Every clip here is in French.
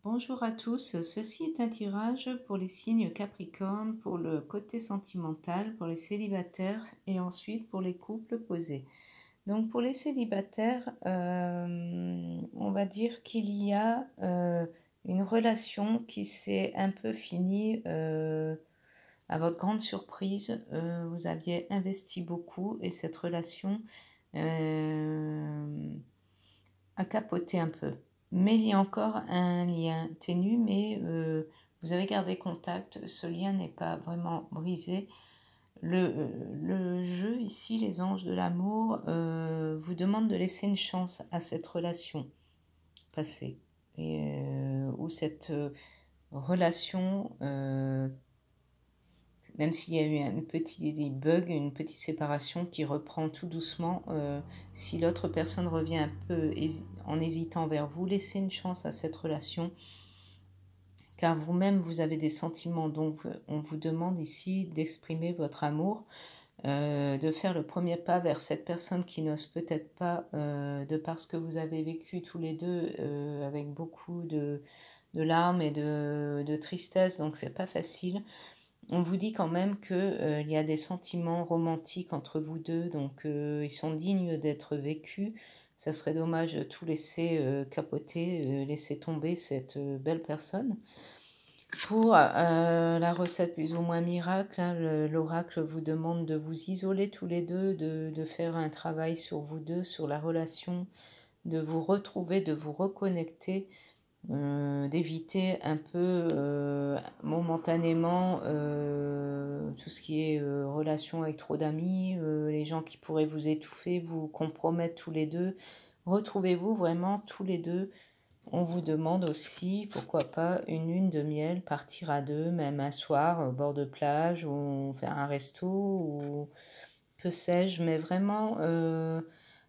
Bonjour à tous, ceci est un tirage pour les signes Capricorne, pour le côté sentimental, pour les célibataires et ensuite pour les couples posés. Donc pour les célibataires, on va dire qu'il y a une relation qui s'est un peu finie à votre grande surprise. Vous aviez investi beaucoup et cette relation euh, a capoté un peu. Mais il y a encore un lien ténu, mais vous avez gardé contact. Ce lien n'est pas vraiment brisé. Le jeu ici, les anges de l'amour, vous demande de laisser une chance à cette relation passée. Ou cette relation même s'il y a eu un petit bug, une petite séparation qui reprend tout doucement, si l'autre personne revient un peu en hésitant vers vous, laissez une chance à cette relation, car vous-même, vous avez des sentiments, donc on vous demande ici d'exprimer votre amour, de faire le premier pas vers cette personne qui n'ose peut-être pas, de par ce que vous avez vécu tous les deux, avec beaucoup de larmes et de tristesse, donc c'est pas facile. On vous dit quand même que, il y a des sentiments romantiques entre vous deux, donc ils sont dignes d'être vécus. Ça serait dommage de tout laisser capoter, laisser tomber cette belle personne. Pour la recette plus ou moins miracle, hein, l'oracle vous demande de vous isoler tous les deux, de faire un travail sur vous deux, sur la relation, de vous retrouver, de vous reconnecter, d'éviter un peu momentanément tout ce qui est relation avec trop d'amis, les gens qui pourraient vous étouffer, vous compromettre tous les deux. Retrouvez-vous vraiment tous les deux. On vous demande aussi, pourquoi pas, une lune de miel, partir à deux, même un soir au bord de plage, ou faire un resto, ou que sais-je, mais vraiment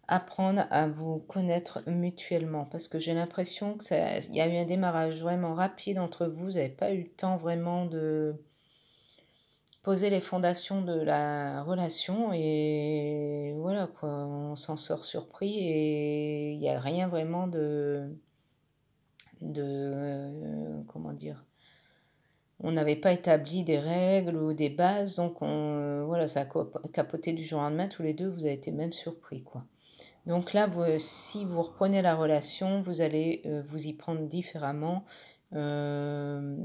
apprendre à vous connaître mutuellement. Parce que j'ai l'impression que il y a eu un démarrage vraiment rapide entre vous. Vous n'avez pas eu le temps vraiment de poser les fondations de la relation. Et voilà quoi, on s'en sort surpris et il n'y a rien vraiment comment dire, on n'avait pas établi des règles ou des bases, donc voilà, ça a capoté du jour au lendemain, tous les deux, vous avez été même surpris, quoi. Donc là, si vous reprenez la relation, vous allez vous y prendre différemment euh,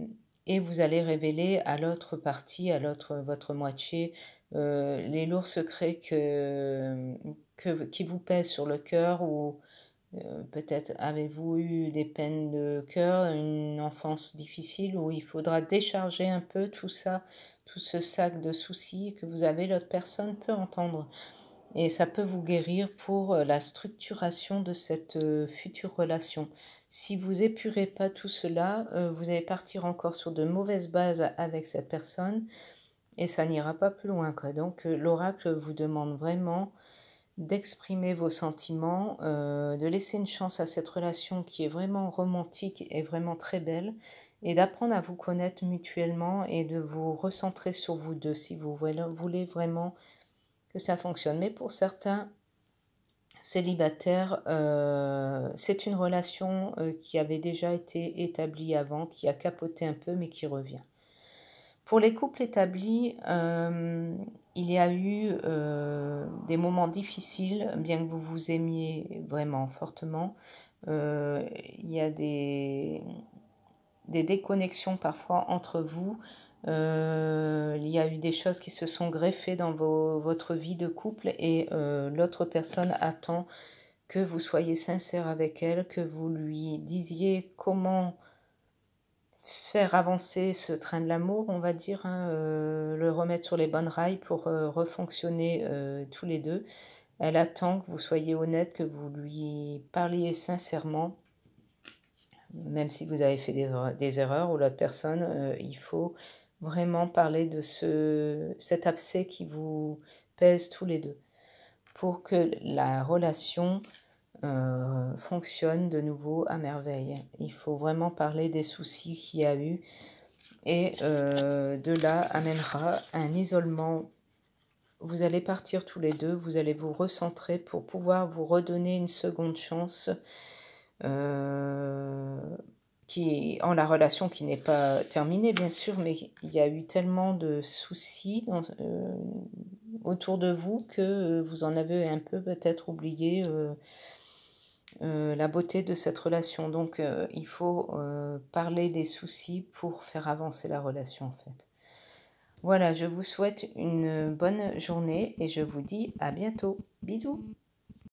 et vous allez révéler à l'autre partie, à votre moitié, les lourds secrets qui vous pèsent sur le cœur ou peut-être avez-vous eu des peines de cœur, une enfance difficile où il faudra décharger un peu tout ça, tout ce sac de soucis que vous avez, l'autre personne peut entendre. Et ça peut vous guérir pour la structuration de cette future relation. Si vous épurez pas tout cela, vous allez partir encore sur de mauvaises bases avec cette personne et ça n'ira pas plus loin, quoi. Donc l'oracle vous demande vraiment d'exprimer vos sentiments, de laisser une chance à cette relation qui est vraiment romantique et vraiment très belle, et d'apprendre à vous connaître mutuellement et de vous recentrer sur vous deux si vous voulez vraiment que ça fonctionne. Mais pour certains célibataires, c'est une relation qui avait déjà été établie avant, qui a capoté un peu mais qui revient. Pour les couples établis, il y a eu des moments difficiles, bien que vous vous aimiez vraiment fortement. Il y a des déconnexions parfois entre vous. Il y a eu des choses qui se sont greffées dans votre vie de couple et l'autre personne attend que vous soyez sincère avec elle, que vous lui disiez comment faire avancer ce train de l'amour, on va dire, hein, le remettre sur les bonnes rails pour refonctionner tous les deux. Elle attend que vous soyez honnête, que vous lui parliez sincèrement, même si vous avez fait des erreurs ou l'autre personne, il faut vraiment parler de cet abcès qui vous pèse tous les deux pour que la relation fonctionne de nouveau à merveille. Il faut vraiment parler des soucis qu'il y a eu et de là amènera un isolement. Vous allez partir tous les deux, vous allez vous recentrer pour pouvoir vous redonner une seconde chance, euh, la relation qui n'est pas terminée bien sûr, mais il y a eu tellement de soucis autour de vous que, vous en avez un peu peut-être oublié, la beauté de cette relation. Donc, il faut, parler des soucis pour faire avancer la relation, en fait. Voilà, je vous souhaite une bonne journée et je vous dis à bientôt. Bisous.